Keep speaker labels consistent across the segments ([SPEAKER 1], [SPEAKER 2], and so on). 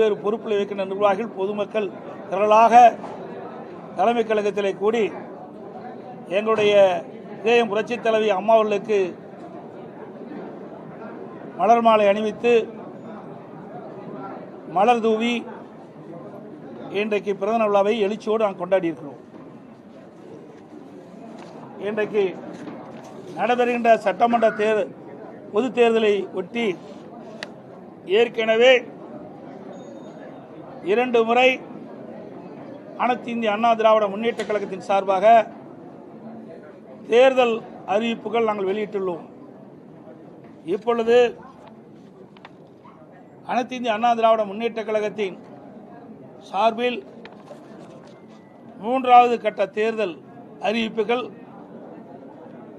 [SPEAKER 1] வேறு பொறுப்பில் இருக்கின்ற நிர்வாகிகள் பொதுமக்கள் திரளாக தலைமை கழகத்திலே கூடி எங்களுடைய இதயம் புரட்சித் தலைவி அம்மா அவர்களுக்கு மலர் மாலை அணிவித்து மலர் தூவி இன்றைக்கு பிறந்த விழாவை எழுச்சியோடு நாம் கொண்டாடி இருக்கிறோம். இன்றைக்கு நடைபெறுகின்ற சட்டமன்ற பொதுத் தேர்தலை ஒட்டி ஏற்கனவே 2 முறை அனைத்து இந்திய அண்ணா திராவிட முன்னேற்ற கழகத்தின் சார்பாக தேர்தல் அறிவிப்புகள் நாங்கள் வெளியிட்டுள்ளோம். இப்பொழுது அனைத்து இந்திய அண்ணா திராவிட முன்னேற்ற கழகத்தின் சார்பில் 3வது கட்ட தேர்தல் அறிவிப்புகள்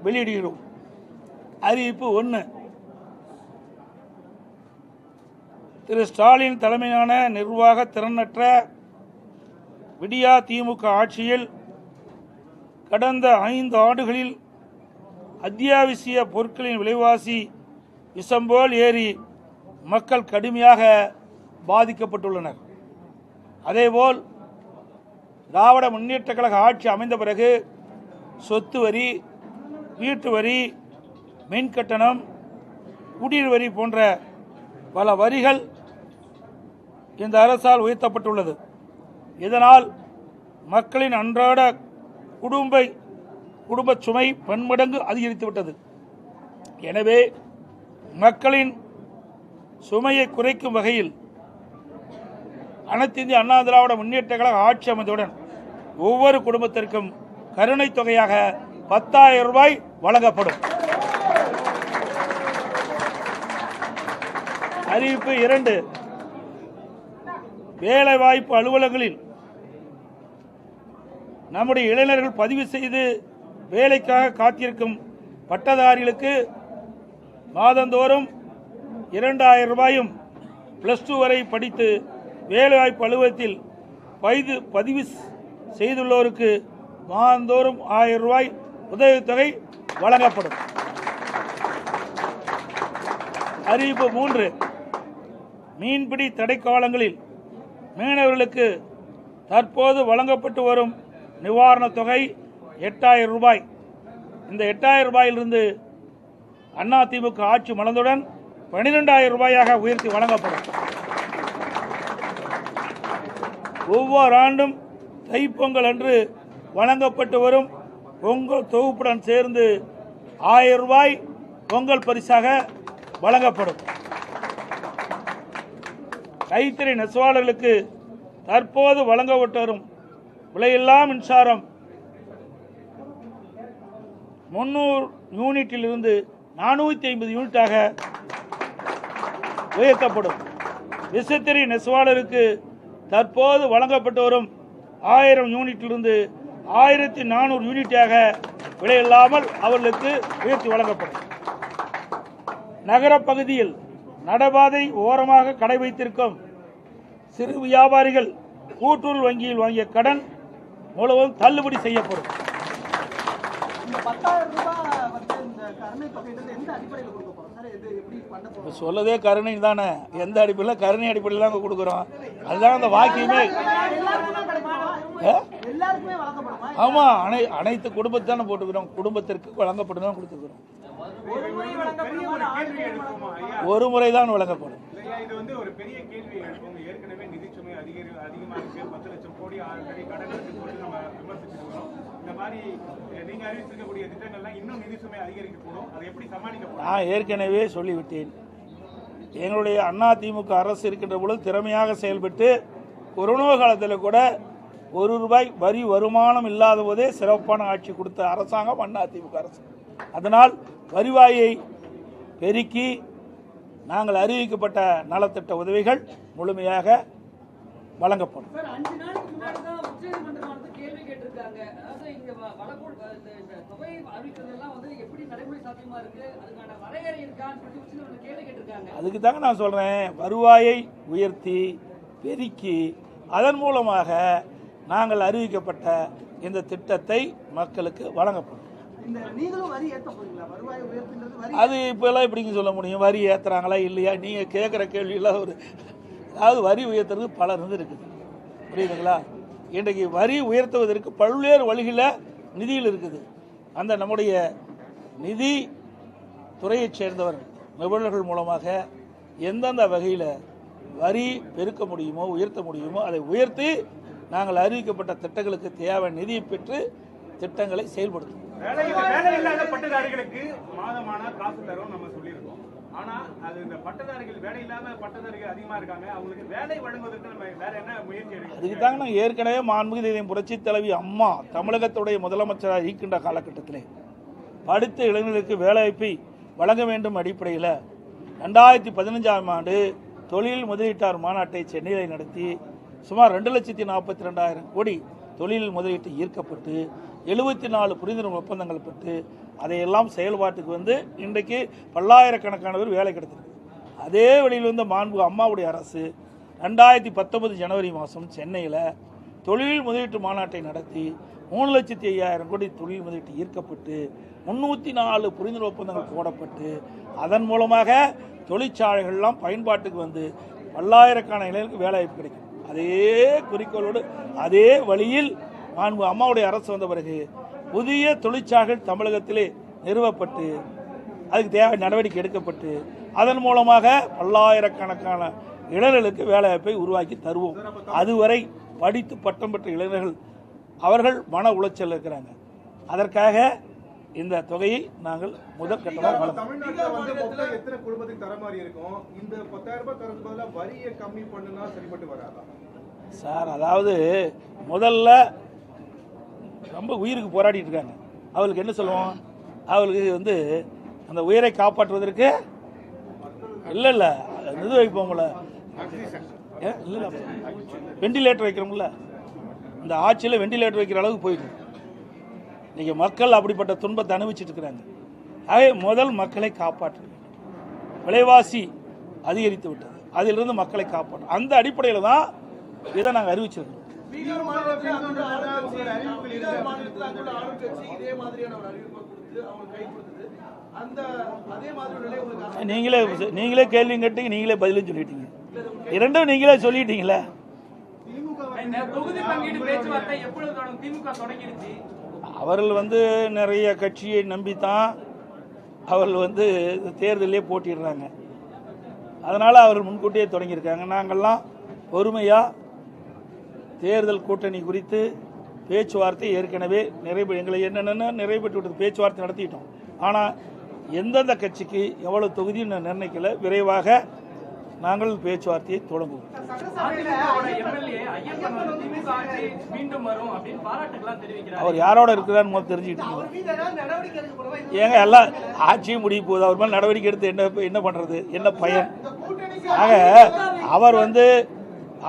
[SPEAKER 1] வெளியிடுகிறோம். அறிவிப்பு 1, திரு ஸ்டாலின் தலைமையிலான நிர்வாக திறனற்ற விடியா திமுக ஆட்சியில் கடந்த 5 ஆண்டுகளில் அத்தியாவசிய பொருட்களின் விலைவாசி விஷம்போல் ஏறி மக்கள் கடுமையாக பாதிக்கப்பட்டுள்ளனர். அதேபோல் திராவிட முன்னேற்ற கழக ஆட்சி அமைந்த பிறகு சொத்து வரி, வீட்டு வரி, மின் கட்டணம், குடிநீர் வரி போன்ற பல வரிகள் இந்த அரசால் உயர்த்தப்பட்டுள்ளது. இதனால் மக்களின் அன்றாட குடும்ப சுமை பன்மடங்கு அதிகரித்துவிட்டது. எனவே மக்களின் சுமையை குறைக்கும் வகையில் அனைத்து இந்திய அண்ணா திராவிட முன்னேற்ற கழக ஆட்சி அமைந்தவுடன் ஒவ்வொரு குடும்பத்திற்கும் கருணை தொகையாக 10,000 ரூபாய் வழங்கப்படும். அறிவிப்பு 2, வேலைவாய்ப்பு அலுவலகங்களில் நம்முடைய இளைஞர்கள் பதிவு செய்து வேலைக்காக காத்திருக்கும் பட்டதாரிகளுக்கு மாதந்தோறும் 2,000 ரூபாயும் +2 வரை படித்து வேலைவாய்ப்பு அலுவலகத்தில் பதிவு செய்துள்ளோருக்கு மாதந்தோறும் 1000 ரூபாய் உதவித்தொகை வழங்கப்படும். அறிவிப்பு 3, மீன்பிடி தடைக்காலங்களில் மீனவர்களுக்கு தற்போது வழங்கப்பட்டு வரும் நிவாரணத் தொகை 8,000 ரூபாய். இந்த 8,000 ரூபாயிலிருந்து அதிமுக ஆட்சி மலர்ந்தவுடன் 12,000 ரூபாயாக உயர்த்தி வழங்கப்படும். ஒவ்வொரு ஆண்டும் தைப்பொங்கல் அன்று வழங்கப்பட்டு வரும் பொங்கல் தொகுப்புடன் சேர்ந்து 1000 ரூபாய் பொங்கல் பரிசாக வழங்கப்படும். கைத்தறி நெசவாளர்களுக்கு தற்போது வழங்கப்பட்டு வரும் விலையில்லா மின்சாரம் 300 யூனிட்டிலிருந்து 450 யூனிட்டாக உயர்த்தப்படும். விசைத்தறி நெசவாளருக்கு தற்போது வழங்கப்பட்டு வரும் 1000 யூனிட்டிலிருந்து 1400 யூனிட்டாக விலையில்லாமல் அவர்களுக்கு உயர்த்தி வழங்கப்படும். நகர பகுதியில் நடைபாதை ஓரமாக கடை வைத்திருக்கும் சிறு வியாபாரிகள் கூட்டுறவு வங்கியில் வாங்கிய கடன் முழுவதும் தள்ளுபடி செய்யப்படும். சொல்லதே கருணை தானே, எந்த அடிப்படையில் கருணை அடிப்படையில் தான் கொடுக்குறோம். அதுதான் அந்த வாக்கியமே. ஆமா, அனைத்து குடும்பத்தான போட்டுக்கிறோம். குடும்பத்திற்கு வழங்கப்படும் தான் கொடுத்துக்கிறோம். ஒரு முறை தான் வழங்கப்படும்.
[SPEAKER 2] இது வந்து ஒரு பெரிய கேள்வி எழுப்பும். ஏற்கனவே நிதிச்சுமை அதிகமாக இருக்கு. 10 லட்சம் கோடி ஆல்ரெடி கடன் சொல்லி நம்ம விமர்சிச்சிருக்கிறோம். இந்த மாதிரி நீங்க அறிவிச்சிருக்கக்கூடிய திட்டங்கள்லாம் இன்னும் நிதிச்சுமை அதிகரிக்கக்கூடும். அதை எப்படி சமாளிக்கப்படும்? நான்
[SPEAKER 1] ஏற்கனவே சொல்லிவிட்டேன். எங்களுடைய அதிமுக அரசு இருக்கின்ற பொழுது திறமையாக செயல்பட்டு கொரோனா காலத்தில் கூட 1 ரூபாய் வரி வருமானம் இல்லாத போதே சிறப்பான ஆட்சி கொடுத்த அரசாங்கம் அதிமுக அரசு. அதனால் வருவாயை பெருக்கி நாங்கள் அறிவிக்கப்பட்ட நலத்திட்ட உதவிகள் முழுமையாக வழங்கப்படும். அதுக்கு தாங்க நான் சொல்றேன், வருவாயை உயர்த்தி பெருக்கி அதன் மூலமாக நாங்கள் அறிவிக்கப்பட்ட இந்த திட்டத்தை மக்களுக்கு வழங்கப்படும். அது இப்பெல்லாம் எப்படிங்க சொல்ல முடியும்? வரி ஏற்றுறாங்களா இல்லையா? நீங்கள் கேட்குற கேள்வியில் ஒரு அதாவது வரி உயர்த்துறது பல இருக்குது, புரியுதுங்களா? இன்றைக்கு வரி உயர்த்துவதற்கு பல்வேறு வழிகளில் நிதியில் இருக்குது. அந்த நம்முடைய நிதி துறையைச் சேர்ந்தவர்கள் நிபுணர்கள் மூலமாக எந்தெந்த வகையில் வரி பெருக்க முடியுமோ உயர்த்த முடியுமோ அதை உயர்த்தி நாங்கள் அறிவிக்கப்பட்ட திட்டங்களுக்கு தேவையான நிதியை பெற்று திட்டங்களை செயல்படுத்தும்.
[SPEAKER 2] வேலை இல்லாத பட்டதாரிகளுக்கு மாதமான காசு தரும் நம்ம சொல்லியிருக்கோம். ஆனா அது இந்த பட்டதாரிகள் வேலை இல்லாத பட்டதாரிகள் அதிகமா இருக்காங்க, அவங்களுக்கு வேலை வழங்குவதற்கு நம்ம வேற என்ன முயற்சி எடுக்கணும்?
[SPEAKER 1] அதுக்கு தாங்க நாங்கள் ஏற்கனவே மாண்புமிகு புரட்சி தலைவி அம்மா தமிழகத்துடைய முதலமைச்சராக இருக்கின்ற காலகட்டத்திலே படித்த இளைஞர்களுக்கு வேலைவாய்ப்பை வழங்க வேண்டும் அடிப்படையில் 2015ஆம் ஆண்டு தொழில் முதலீட்டார் மாநாட்டை சென்னையில் நடத்தி சுமார் 2,42,000 கோடி தொழில் முதலீட்டு ஈர்க்கப்பட்டு 74 புரிந்துணர்வு ஒப்பந்தங்கள் பெற்று அதையெல்லாம் செயல்பாட்டுக்கு வந்து இன்றைக்கு பல்லாயிரக்கணக்கானவர் வேலை கிடைத்திருக்கு. அதே வழியில் வந்து மாண்புமிகு அம்மாவுடைய அரசு 2019 ஜனவரி மாதம் சென்னையில் தொழில் முதலீட்டு மாநாட்டை நடத்தி 3,05,000 கோடி தொழில் முதலீட்டு ஈர்க்கப்பட்டு 304 புரிந்துணர்வு ஒப்பந்தங்கள் போடப்பட்டு அதன் மூலமாக தொழிற்சாலைகள்லாம் பயன்பாட்டுக்கு வந்து பல்லாயிரக்கான இளைஞர்களுக்கு வேலைவாய்ப்பு கிடைக்கும். அதே குறிக்கோளோடு அதே வழியில் மாண்பு அம்மாவுடைய அரசு வந்த பிறகு புதிய தொழிற்சாலைகள் தமிழகத்திலே நிறுவப்பட்டு அதுக்கு தேவை நடவடிக்கை எடுக்கப்பட்டு அதன் மூலமாக பல்லாயிரக்கணக்கான இளைஞர்களுக்கு வேலைவாய்ப்பை உருவாக்கி தருவோம். அதுவரை படித்து பட்டம் பெற்ற இளைஞர்கள் அவர்கள் மன உளைச்சல் இருக்கிறாங்க. அதற்காக இந்த தொகையை நாங்கள் முதல் கட்டமாக
[SPEAKER 3] தமிழ்நாட்டில் வந்து மொத்தம் எத்தனை குடும்பத்துக்கு தர மாதிரி இருக்கும்? இந்த 10,000 ரூபாய் தரது பதிலாக வரியை கம்மி பண்ணுனா சரிப்பட்டு வராதா
[SPEAKER 1] சார்? அதாவது முதல்ல ரொம்ப உயிருக்கு போராடிட்டு இருக்காங்க. அவளுக்கு என்ன சொல்லுவோம்? அவளுக்கு வந்து அந்த உயிரை காப்பாற்றுவதற்கு இல்லை இது வைப்போம்ல, இல்லை வெண்டிலேட்டர் வைக்கிறோம்ல, இந்த ஆட்சியில் வெண்டிலேட்டர் வைக்கிற அளவுக்கு போயிடும். இன்னைக்கு மக்கள் அப்படிப்பட்ட துன்பத்தை அனுபவிச்சுட்டு இருக்கிறாங்க. ஆகவே முதல் மக்களை காப்பாற்ற விலைவாசி அதிகரித்து விட்டது, அதிலிருந்து மக்களை காப்பாற்றும் அந்த அடிப்படையில் தான் இதை நாங்கள் அறிவிச்சிருக்கோம். நீங்களே கேள்வி கேட்டீங்க, நீங்களே பதிலும் சொல்லிட்டீங்க, இரண்டும் நீங்களே சொல்லிட்டீங்களே. அவர்கள் வந்து நிறைய கட்சியை நம்பித்தான் அவர்கள் வந்து தேர்தலே போட்டிடுறாங்க. அதனால் அவர்கள் முன்கூட்டியே தொடங்கியிருக்காங்க. நாங்கள்லாம் பொறுமையாக தேர்தல் கூட்டணி குறித்து பேச்சுவார்த்தை ஏற்கனவே எங்களை என்னென்ன நிறைவேற்றி விட்டது பேச்சுவார்த்தை நடத்திட்டோம். ஆனால் எந்தெந்த கட்சிக்கு எவ்வளவு தொகுதின்னு நிர்ணயிக்கல, விரைவாக நாங்கள் பேச்சுவார்த்தையை தொடங்குவோம். அவர் யாரோட இருக்கிறான்னு முதல் தெரிஞ்சுக்கிட்டீங்க. ஏங்க எல்லாம் ஆட்சியை முடிய போகுது, அவர் மேலே நடவடிக்கை எடுத்து என்ன பண்றது, என்ன பயன்? ஆக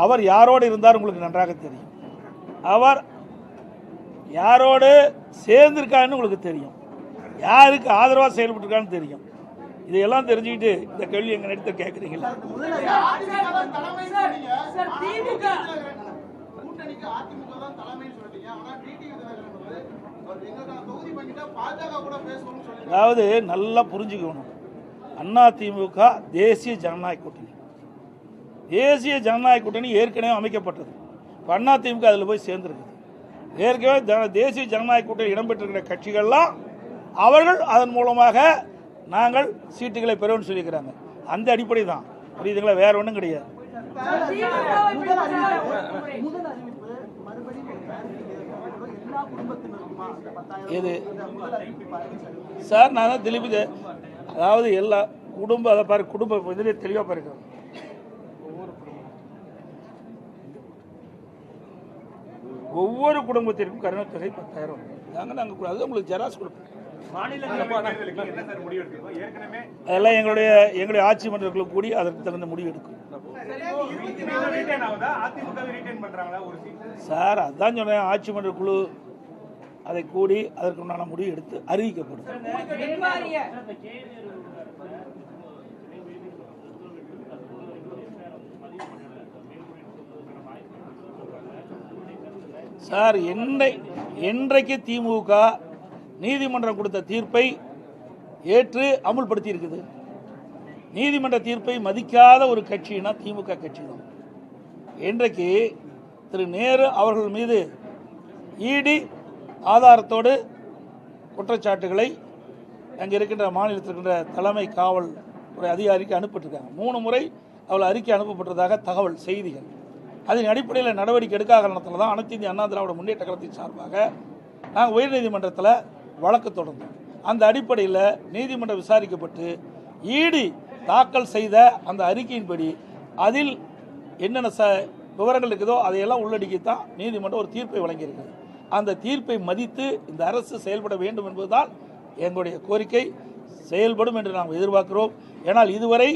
[SPEAKER 1] அவர் யாரோடு இருந்தார் உங்களுக்கு நன்றாக தெரியும். அவர் யாரோடு சேர்ந்திருக்காருன்னு உங்களுக்கு தெரியும், யாருக்கு ஆதரவாக செயல்பட்டுருக்கான்னு தெரியும். இதையெல்லாம் தெரிஞ்சுக்கிட்டு இந்த கேள்வி எங்க நடத்த கேட்குறீங்களா? அதாவது நல்லா புரிஞ்சுக்கணும், அதிமுக தேசிய ஜனநாயக கூட்டணி, தேசிய ஜனநாயக கூட்டணி ஏற்கனவே அமைக்கப்பட்டது. இப்போ அதிமுக அதில் போய் சேர்ந்துருக்குது. ஏற்கனவே தேசிய ஜனநாயக கூட்டணி இடம்பெற்றிருக்கிற கட்சிகள்லாம் அவர்கள் அதன் மூலமாக நாங்கள் சீட்டுகளை பெறுவோம்னு சொல்லியிருக்கிறாங்க. அந்த அடிப்படை தான், புரியுதுங்களா? வேற ஒன்றும் கிடையாது. இது சார் நான் தான் திருப்பி, அதாவது எல்லா குடும்பம் அதை பாரு, குடும்ப இதிலே தெளிவாக பாருங்க. ஒவ்வொரு குடும்பத்திற்கும் கருணை தொகை 10,000 நாங்கள் அது உங்களுக்கு ஜெராக்ஸ் கொடுப்போம். அதெல்லாம் எங்களுடைய ஆட்சி மன்றங்களுக்கு கூடி அதற்கு தகுந்த முடிவு எடுக்கும் சார். அதுதான் சொன்னேன், ஆட்சி மன்ற குழு அதை கூடி அதற்கு உண்டான முடிவு எடுத்து அறிவிக்கப்படும். சார் என்றைக்கு திமுக நீதிமன்றம் கொடுத்த தீர்ப்பை ஏற்று அமுல்படுத்தி இருக்குது. நீதிமன்ற தீர்ப்பை மதிக்காத ஒரு கட்சினா திமுக கட்சி தான். இன்றைக்கு திரு நேரு அவர்கள் மீது இடி ஆதாரத்தோடு குற்றச்சாட்டுகளை அங்கே இருக்கின்ற மாநிலத்தில் இருக்கின்ற தலைமை காவல்துறை அதிகாரிக்கு அனுப்பிட்டிருக்காங்க. 3 முறை அவள் அறிக்கை அனுப்பப்பட்டதாக தகவல் செய்திகள். அதன் அடிப்படையில் நடவடிக்கை எடுக்காத காரணத்தில் தான் அனைத்து இந்திய அண்ணா திராவிட முன்னேற்ற கழகத்தின் சார்பாக நாங்கள் உயர்நீதிமன்றத்தில் வழக்கு தொடர்ந்தோம். அந்த அடிப்படையில் நீதிமன்றம் விசாரிக்கப்பட்டு இடி தாக்கல் செய்த அந்த அறிக்கையின்படி அதில் என்னென்ன விவரங்கள் இருக்குதோ அதையெல்லாம் உள்ளடக்கித்தான் நீதிமன்றம் ஒரு தீர்ப்பை வழங்கியிருக்கிறது. அந்த தீர்ப்பை மதித்து இந்த அரசு செயல்பட வேண்டும் என்பதுதான் எங்களுடைய கோரிக்கை. செயல்படும் என்று நாம் எதிர்பார்க்கிறோம். ஏனால் இதுவரை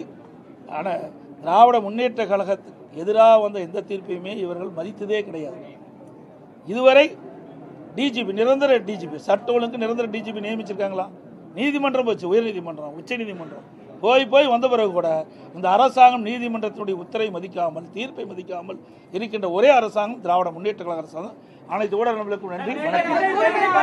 [SPEAKER 1] திராவிட முன்னேற்ற கழகத்துக்கு எதிராக வந்த எந்த தீர்ப்பையுமே இவர்கள் மதித்ததே கிடையாது. இதுவரை டிஜிபி, நிரந்தர டிஜிபி, சட்ட ஒழுங்கு நிரந்தர டிஜிபி நியமிச்சிருக்காங்களா? நீதிமன்றம் போச்சு, உயர்நீதிமன்றம், உச்ச நீதிமன்றம் போய் வந்த பிறகு கூட இந்த அரசாங்கம் நீதிமன்றத்தினுடைய உத்தரவை மதிக்காமல், தீர்ப்பை மதிக்காமல் இருக்கின்ற ஒரே அரசாங்கம் திராவிட முன்னேற்ற கழக அரசாங்கம். அனைத்து ஊடகங்களுக்கும் நன்றி, வணக்கம்.